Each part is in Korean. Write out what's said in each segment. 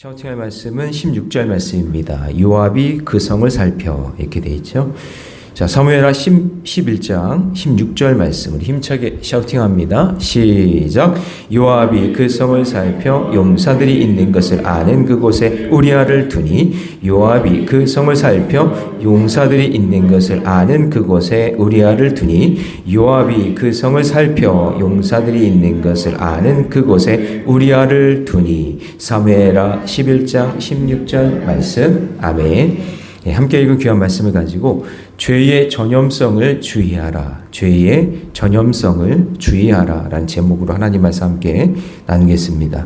샤우팅할 말씀은 16절 말씀입니다. 요압이 그 성을 살펴 이렇게 돼 있죠. 자, 사무엘하 11장 16절 말씀을 힘차게 샤우팅합니다. 시작. 요압이 그 성을 살펴 용사들이 있는 것을 아는 그곳에 우리아를 두니 요압이 그 성을 살펴 용사들이 있는 것을 아는 그곳에 우리아를 두니 요압이 그 성을 살펴 용사들이 있는 것을 아는 그곳에 우리아를 두니. 사무엘하 11장 16절 말씀. 아멘. 네, 함께 읽은 귀한 말씀을 가지고 죄의 전염성을 주의하라, 죄의 전염성을 주의하라 라는 제목으로 하나님 말씀 함께 나누겠습니다.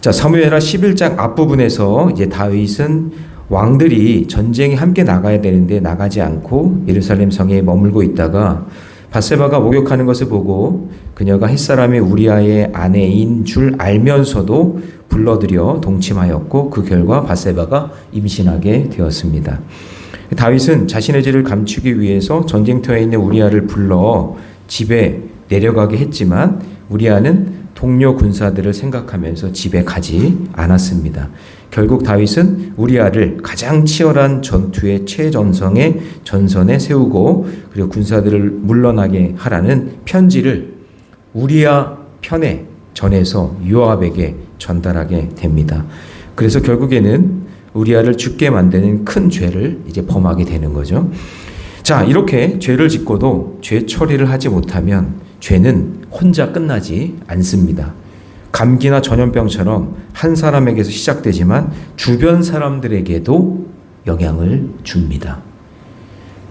자, 사무엘하 11장 앞부분에서 이제 다윗은 왕들이 전쟁에 함께 나가야 되는데 나가지 않고 예루살렘 성에 머물고 있다가 밧세바가 목욕하는 것을 보고 그녀가 햇사람의 우리아의 아내인 줄 알면서도 불러들여 동침하였고 그 결과 밧세바가 임신하게 되었습니다. 다윗은 자신의 죄를 감추기 위해서 전쟁터에 있는 우리아를 불러 집에 내려가게 했지만 우리아는 동료 군사들을 생각하면서 집에 가지 않았습니다. 결국 다윗은 우리아를 가장 치열한 전투의 최전선에 세우고 그리고 군사들을 물러나게 하라는 편지를 우리아 편에 전해서 요압에게 전달하게 됩니다. 그래서 결국에는 우리아를 죽게 만드는 큰 죄를 이제 범하게 되는 거죠. 자, 이렇게 죄를 짓고도 죄 처리를 하지 못하면 죄는 혼자 끝나지 않습니다. 감기나 전염병처럼 한 사람에게서 시작되지만 주변 사람들에게도 영향을 줍니다.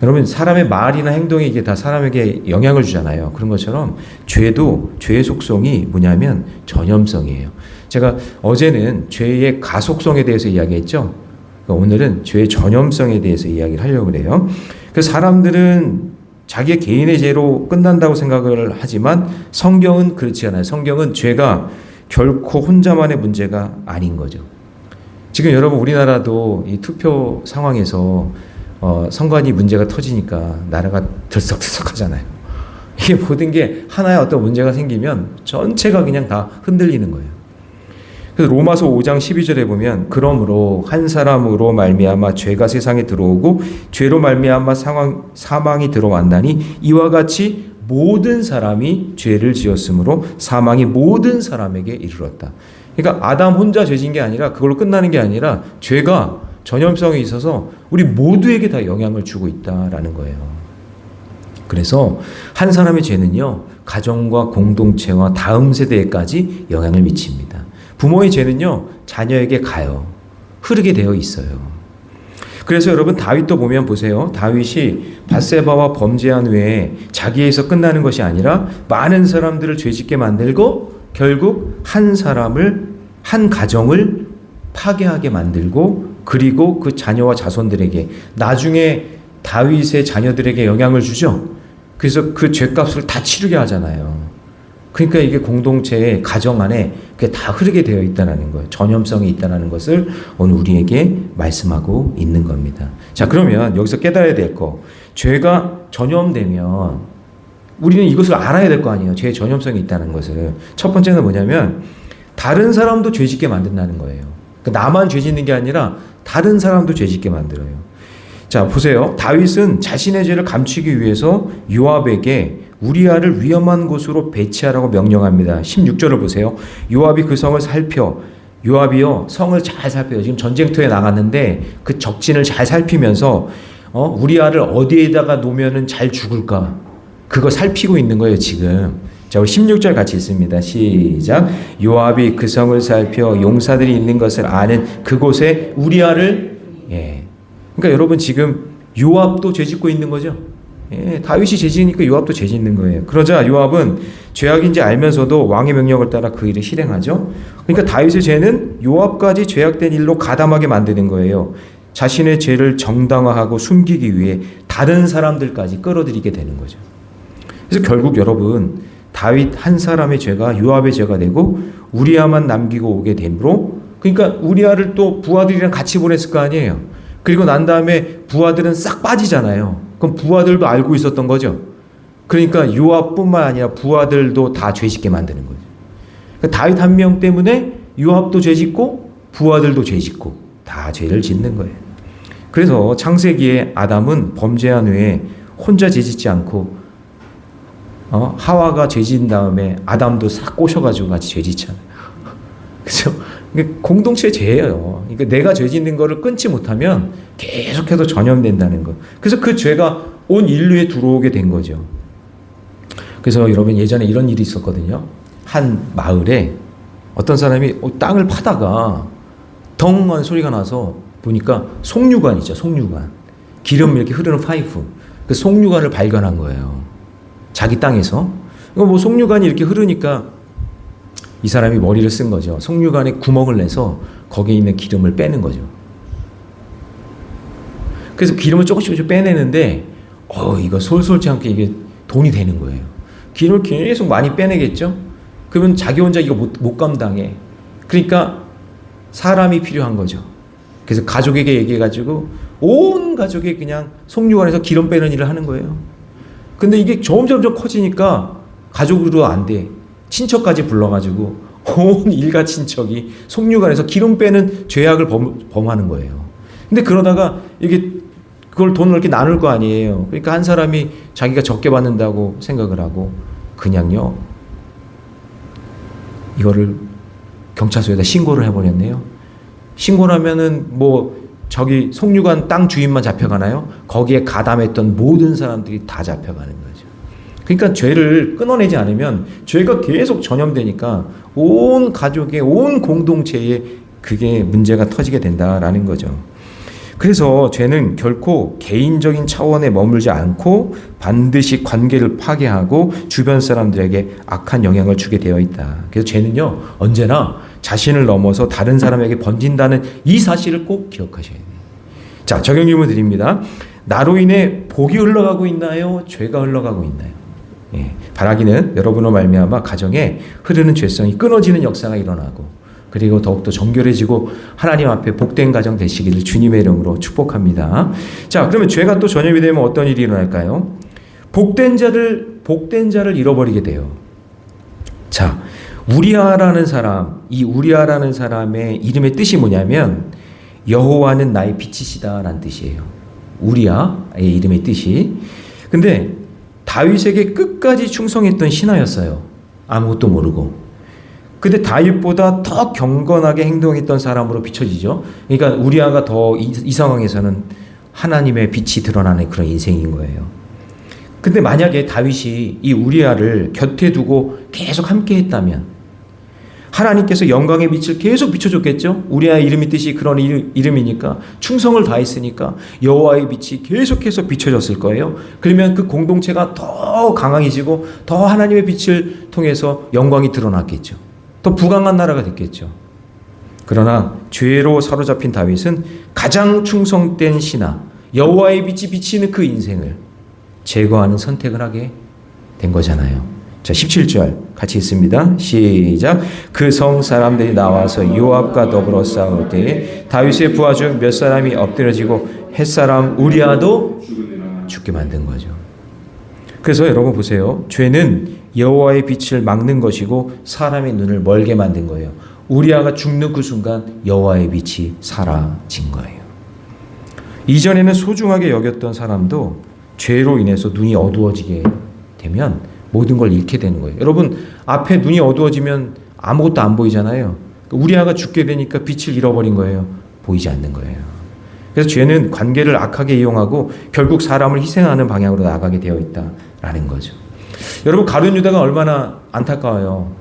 여러분, 사람의 말이나 행동이 이게 다 사람에게 영향을 주잖아요. 그런 것처럼 죄도 죄의 속성이 뭐냐면 전염성이에요. 제가 어제는 죄의 가속성에 대해서 이야기했죠. 오늘은 죄의 전염성에 대해서 이야기를 하려고 그래요. 그래서 사람들은 자기의 개인의 죄로 끝난다고 생각을 하지만 성경은 그렇지 않아요. 성경은 죄가 결코 혼자만의 문제가 아닌 거죠. 지금 여러분 우리나라도 이 투표 상황에서 선관위 문제가 터지니까 나라가 들썩들썩하잖아요. 이게 모든 게 하나의 어떤 문제가 생기면 전체가 그냥 다 흔들리는 거예요. 그래서 로마서 5장 12절에 보면 그러므로 한 사람으로 말미암아 죄가 세상에 들어오고 죄로 말미암아 사망이 들어왔나니 이와 같이 모든 사람이 죄를 지었으므로 사망이 모든 사람에게 이르렀다. 그러니까 아담 혼자 죄진 게 아니라 그걸로 끝나는 게 아니라 죄가 전염성이 있어서 우리 모두에게 다 영향을 주고 있다라는 거예요. 그래서 한 사람의 죄는요, 가정과 공동체와 다음 세대에까지 영향을 미칩니다. 부모의 죄는요, 자녀에게 가요. 흐르게 되어 있어요. 그래서 여러분 다윗도 보면 보세요. 다윗이 밧세바와 범죄한 후에 자기에서 끝나는 것이 아니라 많은 사람들을 죄짓게 만들고 결국 한 사람을, 한 가정을 파괴하게 만들고 그리고 그 자녀와 자손들에게 나중에 다윗의 자녀들에게 영향을 주죠. 그래서 그 죄값을 다 치르게 하잖아요. 그러니까 이게 공동체의 가정 안에 그게 다 흐르게 되어 있다는 거예요. 전염성이 있다는 것을 오늘 우리에게 말씀하고 있는 겁니다. 자, 그러면 여기서 깨달아야 될 거. 죄가 전염되면 우리는 이것을 알아야 될 거 아니에요. 죄의 전염성이 있다는 것을. 첫 번째는 뭐냐면 다른 사람도 죄짓게 만든다는 거예요. 그러니까 나만 죄짓는 게 아니라 다른 사람도 죄짓게 만들어요. 자, 보세요. 다윗은 자신의 죄를 감추기 위해서 요압에게 우리아를 위험한 곳으로 배치하라고 명령합니다. 16절을 보세요. 요압이 그 성을 살펴, 요압이요 성을 잘 살펴요. 지금 전쟁터에 나갔는데 그 적진을 잘 살피면서 우리아를 어디에다가 놓으면은 잘 죽을까? 그거 살피고 있는 거예요, 지금. 자, 우리 16절 같이 읽습니다. 시작. 요압이 그 성을 살펴 용사들이 있는 것을 아는 그곳에 우리아를, 그러니까 여러분 지금 요압도 죄짓고 있는 거죠. 다윗이 죄지니까 요압도 죄짓는 거예요. 그러자 요압은 죄악인지 알면서도 왕의 명령을 따라 그 일을 실행하죠. 그러니까 다윗의 죄는 요압까지 죄악된 일로 가담하게 만드는 거예요. 자신의 죄를 정당화하고 숨기기 위해 다른 사람들까지 끌어들이게 되는 거죠. 그래서 결국 여러분 다윗 한 사람의 죄가 요압의 죄가 되고 우리아만 남기고 오게 되므로, 그러니까 우리아를 또 부하들이랑 같이 보냈을 거 아니에요. 그리고 난 다음에 부하들은 싹 빠지잖아요. 그럼 부하들도 알고 있었던 거죠. 그러니까 요압뿐만 아니라 부하들도 다 죄짓게 만드는 거죠. 그러니까 다윗 한 명 때문에 요압도 죄짓고 부하들도 죄 짓고 다 죄를 짓는 거예요. 그래서 창세기에 아담은 범죄한 후에 혼자 죄 짓지 않고 하와가 죄 지은 다음에 아담도 싹 꼬셔가지고 같이 죄 짓잖아요. 그렇죠? 공동체 죄예요. 그러니까 내가 죄 짓는 거를 끊지 못하면 계속해서 전염된다는 거. 그래서 그 죄가 온 인류에 들어오게 된 거죠. 그래서 여러분 예전에 이런 일이 있었거든요. 한 마을에 어떤 사람이 땅을 파다가 덩한 소리가 나서 보니까 송유관 있죠. 송유관. 기름 이렇게 흐르는 파이프. 그 송유관을 발견한 거예요. 자기 땅에서. 뭐 송유관이 이렇게 흐르니까 이 사람이 머리를 쓴 거죠. 송유관에 구멍을 내서 거기에 있는 기름을 빼는 거죠. 그래서 기름을 조금씩 빼내는데 이거 솔솔치 않게 이게 돈이 되는 거예요. 기름을 계속 많이 빼내겠죠. 그러면 자기 혼자 이거 못 감당해. 그러니까 사람이 필요한 거죠. 그래서 가족에게 얘기해가지고 온 가족이 그냥 송유관에서 기름 빼는 일을 하는 거예요. 근데 이게 점점 커지니까 가족으로 안 돼. 친척까지 불러가지고 온 일가 친척이 송유관에서 기름 빼는 죄악을 범하는 거예요. 근데 그러다가 이게 그걸 돈을 이렇게 나눌 거 아니에요. 그러니까 한 사람이 자기가 적게 받는다고 생각을 하고 그냥요 이거를 경찰서에다 신고를 해버렸네요. 신고를 하면은 저기 송유관 땅 주인만 잡혀가나요? 거기에 가담했던 모든 사람들이 다 잡혀가는 거죠. 그러니까 죄를 끊어내지 않으면 죄가 계속 전염되니까 온 가족의 온 공동체에 그게 문제가 터지게 된다라는 거죠. 그래서 죄는 결코 개인적인 차원에 머물지 않고 반드시 관계를 파괴하고 주변 사람들에게 악한 영향을 주게 되어 있다. 그래서 죄는요 언제나 자신을 넘어서 다른 사람에게 번진다는 이 사실을 꼭 기억하셔야 돼요. 자, 적용 질문 드립니다. 나로 인해 복이 흘러가고 있나요? 죄가 흘러가고 있나요? 바라기는 여러분으로 말미암아 가정에 흐르는 죄성이 끊어지는 역사가 일어나고 그리고 더욱더 정결해지고 하나님 앞에 복된 가정 되시기를 주님의 이름으로 축복합니다. 자, 그러면 죄가 또 전염이 되면 어떤 일이 일어날까요? 복된 자를 잃어버리게 돼요. 자, 우리아라는 사람, 이 우리아라는 사람의 이름의 뜻이 뭐냐면 여호와는 나의 빛이시다라는 뜻이에요. 우리아의 이름의 뜻이. 근데 다윗에게 끝까지 충성했던 신하였어요. 아무것도 모르고. 근데 다윗보다 더 경건하게 행동했던 사람으로 비춰지죠. 그러니까 우리아가 더 이 상황에서는 하나님의 빛이 드러나는 그런 인생인 거예요. 근데 만약에 다윗이 이 우리아를 곁에 두고 계속 함께 했다면 하나님께서 영광의 빛을 계속 비춰줬겠죠. 우리아의 이름이 뜻이 그런 이름이니까 충성을 다했으니까 여호와의 빛이 계속해서 비춰졌을 거예요. 그러면 그 공동체가 더 강해지고 더 하나님의 빛을 통해서 영광이 드러났겠죠. 더 부강한 나라가 됐겠죠. 그러나 죄로 사로잡힌 다윗은 가장 충성된 신하 여호와의 빛이 비치는 그 인생을 제거하는 선택을 하게 된 거잖아요. 자, 17절 같이 읽습니다. 시작. 그 성 사람들이 나와서 요압과 더불어 싸울 때에 다윗의 부하 중 몇 사람이 엎드려지고 햇사람 우리아도 죽게 만든 거죠. 그래서 여러분 보세요. 죄는 여호와의 빛을 막는 것이고 사람의 눈을 멀게 만든 거예요. 우리아가 죽는 그 순간 여호와의 빛이 사라진 거예요. 이전에는 소중하게 여겼던 사람도 죄로 인해서 눈이 어두워지게 되면 모든 걸 잃게 되는 거예요. 여러분 앞에 눈이 어두워지면 아무것도 안 보이잖아요. 우리아가 죽게 되니까 빛을 잃어버린 거예요. 보이지 않는 거예요. 그래서 죄는 관계를 악하게 이용하고 결국 사람을 희생하는 방향으로 나가게 되어 있다라는 거죠. 여러분 가룟 유다가 얼마나 안타까워요.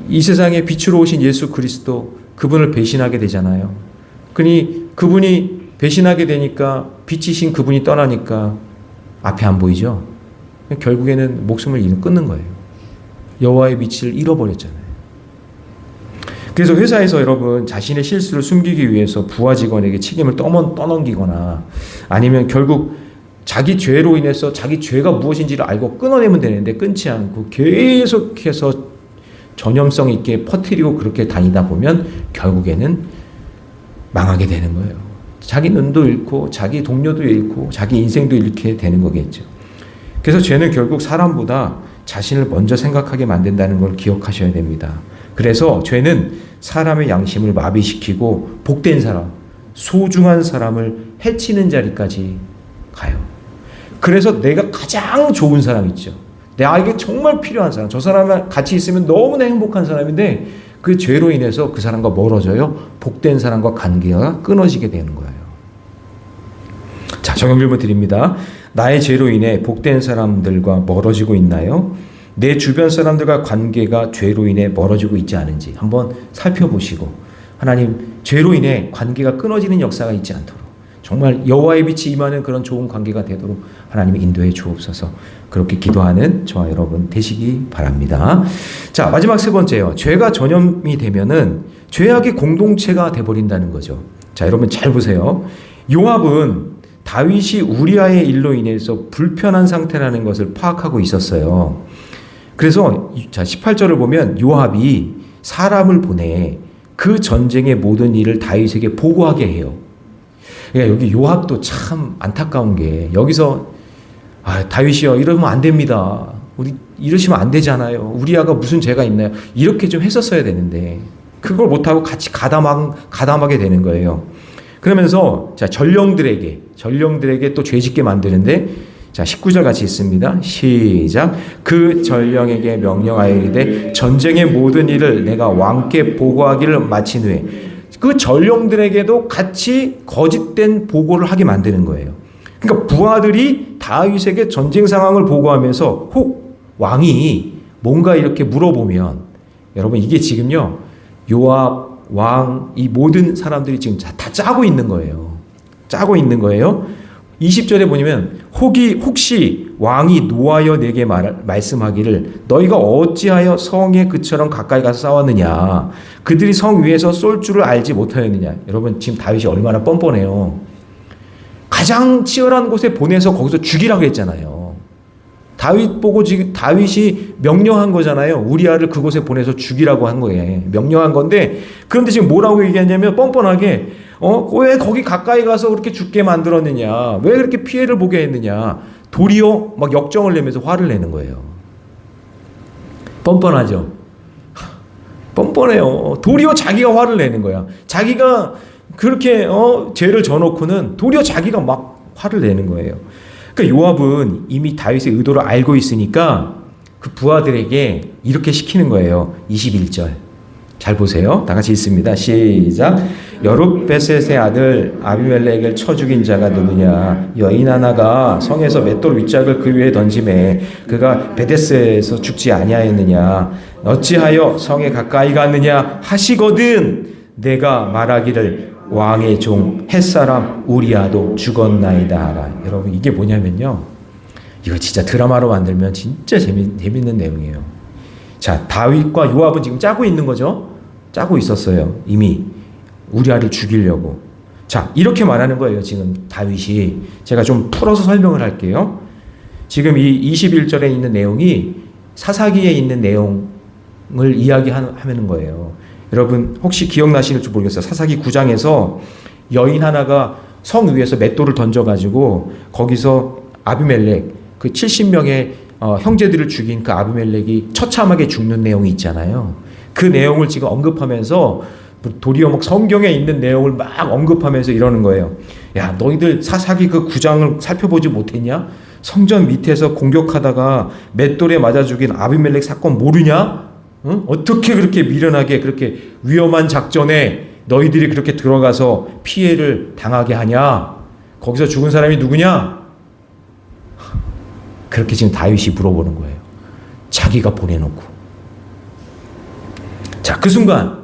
이 세상에 빛으로 오신 예수 그리스도 그분을 배신하게 되잖아요. 그분이 배신하게 되니까 빛이신 그분이 떠나니까 앞에 안 보이죠. 결국에는 목숨을 끊는 거예요. 여호와의 빛을 잃어버렸잖아요. 그래서 회사에서 여러분 자신의 실수를 숨기기 위해서 부하 직원에게 책임을 떠넘기거나 아니면 결국 자기 죄로 인해서 자기 죄가 무엇인지를 알고 끊어내면 되는데 끊지 않고 계속해서 전염성 있게 퍼뜨리고 그렇게 다니다 보면 결국에는 망하게 되는 거예요. 자기 눈도 잃고 자기 동료도 잃고 자기 인생도 잃게 되는 거겠죠. 그래서 죄는 결국 사람보다 자신을 먼저 생각하게 만든다는 걸 기억하셔야 됩니다. 그래서 죄는 사람의 양심을 마비시키고 복된 사람, 소중한 사람을 해치는 자리까지 가요. 그래서 내가 가장 좋은 사람 있죠. 나에게 정말 필요한 사람, 저 사람과 같이 있으면 너무나 행복한 사람인데 그 죄로 인해서 그 사람과 멀어져요. 복된 사람과 관계가 끊어지게 되는 거예요. 자, 적용 질문 드립니다. 나의 죄로 인해 복된 사람들과 멀어지고 있나요? 내 주변 사람들과 관계가 죄로 인해 멀어지고 있지 않은지 한번 살펴보시고 하나님, 죄로 인해 관계가 끊어지는 역사가 있지 않도록 정말 여호와의 빛이 임하는 그런 좋은 관계가 되도록 하나님이 인도해 주옵소서. 그렇게 기도하는 저와 여러분 되시기 바랍니다. 자, 마지막 세 번째요. 죄가 전염이 되면은 죄악의 공동체가 돼버린다는 거죠. 자, 여러분 잘 보세요. 요압은 다윗이 우리아의 일로 인해서 불편한 상태라는 것을 파악하고 있었어요. 그래서 자, 18절을 보면 요압이 사람을 보내 그 전쟁의 모든 일을 다윗에게 보고하게 해요. 그러니까 여기 요압도 참 안타까운 게 여기서 다윗이요, 이러면 안 됩니다. 우리 이러시면 안 되잖아요. 우리아가 무슨 죄가 있나요? 이렇게 좀 했었어야 되는데 그걸 못하고 같이 가담하게 되는 거예요. 그러면서 자, 전령들에게 또 죄짓게 만드는데 자, 19절 같이 있습니다. 시작. 그 전령에게 명령하여 이르되 전쟁의 모든 일을 내가 왕께 보고하기를 마친 후에 그 전령들에게도 같이 거짓된 보고를 하게 만드는 거예요. 그러니까 부하들이 다윗에게 전쟁 상황을 보고하면서 혹 왕이 뭔가 이렇게 물어보면 여러분 이게 지금요 요압 왕 이 모든 사람들이 지금 다 짜고 있는 거예요. 짜고 있는 거예요. 20절에 보면 혹시 왕이 노하여 내게 말씀하기를 너희가 어찌하여 성에 그처럼 가까이 가서 싸웠느냐, 그들이 성 위에서 쏠 줄을 알지 못하였느냐. 여러분 지금 다윗이 얼마나 뻔뻔해요. 가장 치열한 곳에 보내서 거기서 죽이라고 했잖아요. 다윗 보고 지금 다윗이 명령한 거잖아요. 우리아를 그곳에 보내서 죽이라고 한 거예요. 명령한 건데 그런데 지금 뭐라고 얘기하냐면 뻔뻔하게 왜 거기 가까이 가서 그렇게 죽게 만들었느냐, 왜 그렇게 피해를 보게 했느냐, 도리어 막 역정을 내면서 화를 내는 거예요. 뻔뻔하죠. 뻔뻔해요. 도리어 자기가 화를 내는 거야. 자기가 그렇게 죄를 져놓고는 도리어 자기가 막 화를 내는 거예요. 그러니까 요압은 이미 다윗의 의도를 알고 있으니까 그 부하들에게 이렇게 시키는 거예요. 21절 잘 보세요. 다 같이 읽습니다. 시작. 여룹베셋의 아들 아비멜렉을 쳐 죽인 자가 누구냐? 여인 하나가 성에서 맷돌 윗짝을 그 위에 던지매 그가 베데스에서 죽지 아니하였느냐? 어찌하여 성에 가까이 갔느냐 하시거든 내가 말하기를 왕의 종 햇사람 우리아도 죽었나이다 하라. 여러분 이게 뭐냐면요, 이거 진짜 드라마로 만들면 진짜 재밌는 내용이에요. 자, 다윗과 요압은 지금 짜고 있는 거죠. 짜고 있었어요. 이미 우리아를 죽이려고. 자, 이렇게 말하는 거예요. 지금 다윗이. 제가 좀 풀어서 설명을 할게요. 지금 이 21절에 있는 내용이 사사기에 있는 내용을 이야기하는 거예요. 여러분 혹시 기억나시는지 모르겠어요. 사사기 9장에서 여인 하나가 성 위에서 맷돌을 던져가지고 거기서 아비멜렉 그 70명의 형제들을 죽인 그 아비멜렉이 처참하게 죽는 내용이 있잖아요. 그 내용을 지금 언급하면서 도리어 막 성경에 있는 내용을 막 언급하면서 이러는 거예요. 야, 너희들 사사기 그 9장을 살펴보지 못했냐? 성전 밑에서 공격하다가 맷돌에 맞아 죽인 아비멜렉 사건 모르냐? 응? 어떻게 그렇게 미련하게 그렇게 위험한 작전에 너희들이 그렇게 들어가서 피해를 당하게 하냐? 거기서 죽은 사람이 누구냐? 그렇게 지금 다윗이 물어보는 거예요. 자기가 보내놓고. 자, 그 순간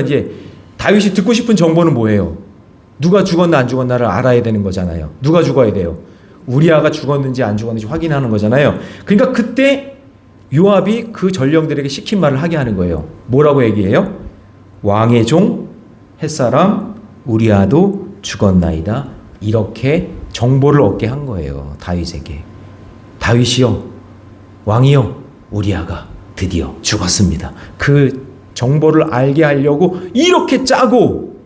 이제 다윗이 듣고 싶은 정보는 뭐예요? 누가 죽었나 안 죽었나를 알아야 되는 거잖아요. 누가 죽어야 돼요? 우리아가 죽었는지 안 죽었는지 확인하는 거잖아요. 그러니까 그때 요압이 그 전령들에게 시킨 말을 하게 하는 거예요. 뭐라고 얘기해요? 왕의 종 햇사람 우리아도 죽었나이다. 이렇게 정보를 얻게 한 거예요. 다윗에게. 다윗이요, 왕이요, 우리아가 드디어 죽었습니다. 그 정보를 알게 하려고 이렇게 짜고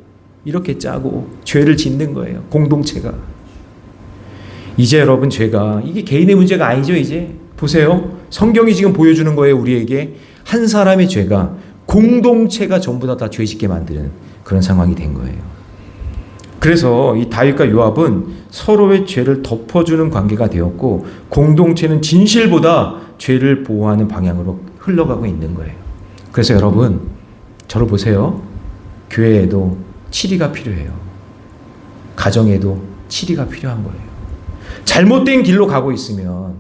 죄를 짓는 거예요. 공동체가. 이제 여러분 죄가 이게 개인의 문제가 아니죠. 이제 보세요. 성경이 지금 보여주는 거예요. 우리에게 한 사람의 죄가 공동체가 전부 다 죄짓게 만드는 그런 상황이 된 거예요. 그래서 이 다윗과 요압은 서로의 죄를 덮어주는 관계가 되었고 공동체는 진실보다 죄를 보호하는 방향으로 흘러가고 있는 거예요. 그래서 여러분, 저를 보세요. 교회에도 치리가 필요해요. 가정에도 치리가 필요한 거예요. 잘못된 길로 가고 있으면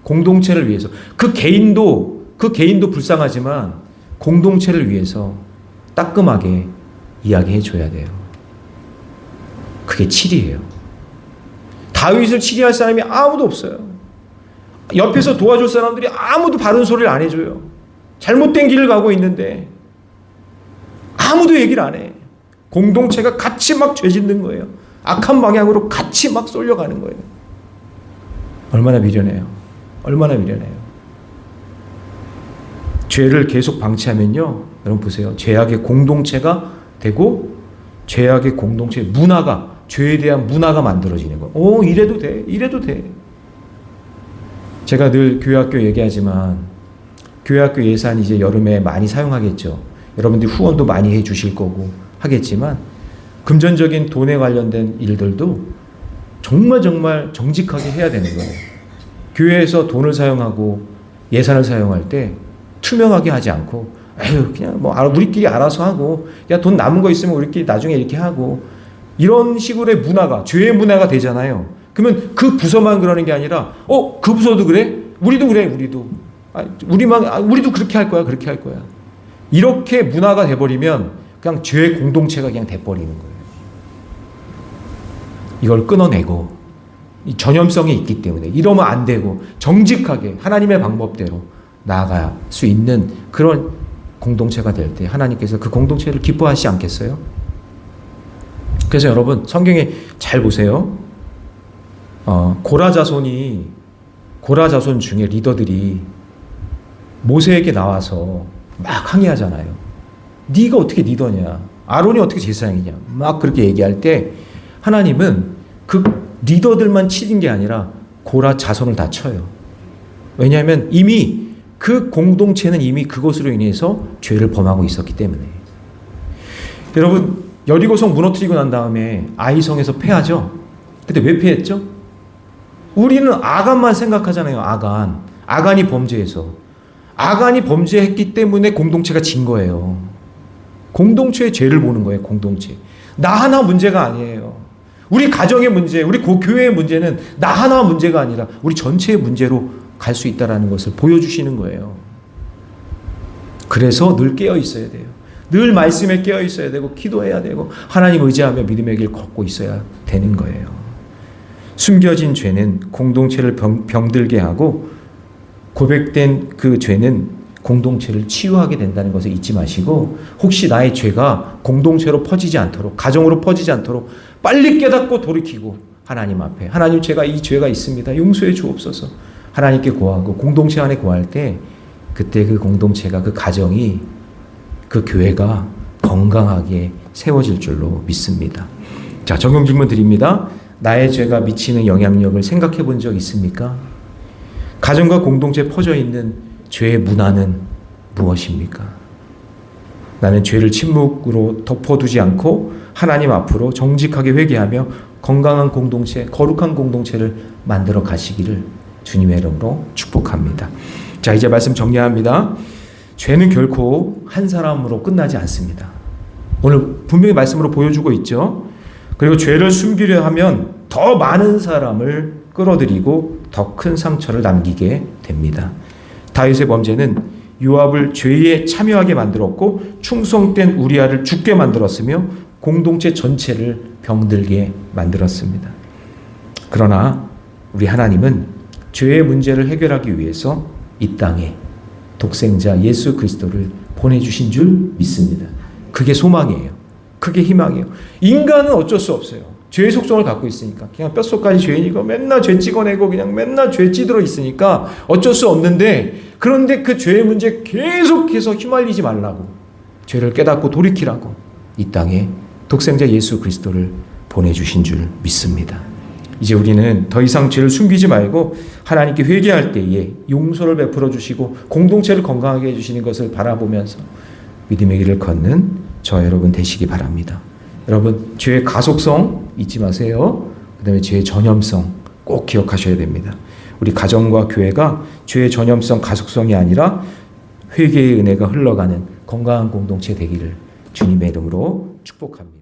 공동체를 위해서 그 개인도 불쌍하지만 공동체를 위해서 따끔하게 이야기해 줘야 돼요. 그게 치리예요. 다윗을 치리할 사람이 아무도 없어요. 옆에서 도와줄 사람들이 아무도 바른 소리를 안 해줘요. 잘못된 길을 가고 있는데 아무도 얘기를 안 해. 공동체가 같이 막 죄짓는 거예요. 악한 방향으로 같이 막 쏠려가는 거예요. 얼마나 미련해요. 얼마나 미련해요. 죄를 계속 방치하면요, 여러분 보세요. 죄악의 공동체가 되고 죄악의 공동체 문화가, 죄에 대한 문화가 만들어지는 거예요. 이래도 돼. 이래도 돼. 제가 늘 교회학교 얘기하지만 교회학교 예산 이제 여름에 많이 사용하겠죠. 여러분들이 후원도 많이 해 주실 거고 하겠지만 금전적인 돈에 관련된 일들도 정말 정직하게 해야 되는 거예요. 교회에서 돈을 사용하고 예산을 사용할 때 투명하게 하지 않고 그냥 뭐 우리끼리 알아서 하고 돈 남은 거 있으면 우리끼리 나중에 이렇게 하고 이런 식으로의 문화가 죄의 문화가 되잖아요. 그러면 그 부서만 그러는 게 아니라 그 부서도 그래? 우리도 그래. 우리도 그렇게 할 거야. 그렇게 할 거야. 이렇게 문화가 돼버리면 그냥 죄의 공동체가 그냥 돼버리는 거예요. 이걸 끊어내고 이 전염성이 있기 때문에 이러면 안 되고 정직하게 하나님의 방법대로 나아갈 수 있는 그런 공동체가 될 때 하나님께서 그 공동체를 기뻐하시지 않겠어요? 그래서 여러분 성경에 잘 보세요. 고라 자손 중에 리더들이 모세에게 나와서 막 항의하잖아요. 네가 어떻게 리더냐? 아론이 어떻게 제사장이냐? 막 그렇게 얘기할 때 하나님은 그 리더들만 치는 게 아니라 고라 자손을 다 쳐요. 왜냐하면 이미 그 공동체는 이미 그것으로 인해서 죄를 범하고 있었기 때문에. 여러분 여리고성 무너뜨리고 난 다음에 아이성에서 패하죠. 근데 왜 패했죠? 우리는 아간만 생각하잖아요. 아간이 범죄해서. 아간이 범죄했기 때문에 공동체가 진 거예요. 공동체의 죄를 보는 거예요. 공동체. 나 하나 문제가 아니에요. 우리 가정의 문제, 우리 교회의 문제는 나 하나 문제가 아니라 우리 전체의 문제로 갈 수 있다는 것을 보여주시는 거예요. 그래서 늘 깨어 있어야 돼요. 늘 말씀에 깨어 있어야 되고 기도해야 되고 하나님 의지하며 믿음의 길 걷고 있어야 되는 거예요. 숨겨진 죄는 공동체를 병들게 하고 고백된 그 죄는 공동체를 치유하게 된다는 것을 잊지 마시고 혹시 나의 죄가 공동체로 퍼지지 않도록 가정으로 퍼지지 않도록 빨리 깨닫고 돌이키고 하나님 앞에 하나님 제가 이 죄가 있습니다. 용서해 주옵소서. 하나님께 구하고 공동체 안에 구할 때 그때 그 공동체가 그 가정이 그 교회가 건강하게 세워질 줄로 믿습니다. 자, 적용 질문 드립니다. 나의 죄가 미치는 영향력을 생각해 본 적 있습니까? 가정과 공동체에 퍼져 있는 죄의 문화는 무엇입니까? 나는 죄를 침묵으로 덮어두지 않고 하나님 앞으로 정직하게 회개하며 건강한 공동체, 거룩한 공동체를 만들어 가시기를 주님의 이름으로 축복합니다. 자, 이제 말씀 정리합니다. 죄는 결코 한 사람으로 끝나지 않습니다. 오늘 분명히 말씀으로 보여주고 있죠. 그리고 죄를 숨기려 하면 더 많은 사람을 끌어들이고 더 큰 상처를 남기게 됩니다. 다윗의 범죄는 요압을 죄에 참여하게 만들었고 충성된 우리아를 죽게 만들었으며 공동체 전체를 병들게 만들었습니다. 그러나 우리 하나님은 죄의 문제를 해결하기 위해서 이 땅에 독생자 예수 그리스도를 보내주신 줄 믿습니다. 그게 소망이에요. 그게 희망이에요. 인간은 어쩔 수 없어요. 죄의 속성을 갖고 있으니까 그냥 뼛속까지 죄인이고 맨날 죄 찍어내고 그냥 맨날 죄 찌들어 있으니까 어쩔 수 없는데 그런데 그 죄의 문제 계속해서 휘말리지 말라고 죄를 깨닫고 돌이키라고 이 땅에 독생자 예수 그리스도를 보내주신 줄 믿습니다. 이제 우리는 더 이상 죄를 숨기지 말고 하나님께 회개할 때에 용서를 베풀어 주시고 공동체를 건강하게 해주시는 것을 바라보면서 믿음의 길을 걷는 저와 여러분 되시기 바랍니다. 여러분, 죄의 가속성 잊지 마세요. 그 다음에 죄의 전염성 꼭 기억하셔야 됩니다. 우리 가정과 교회가 죄의 전염성, 가속성이 아니라 회개의 은혜가 흘러가는 건강한 공동체 되기를 주님의 이름으로 축복합니다.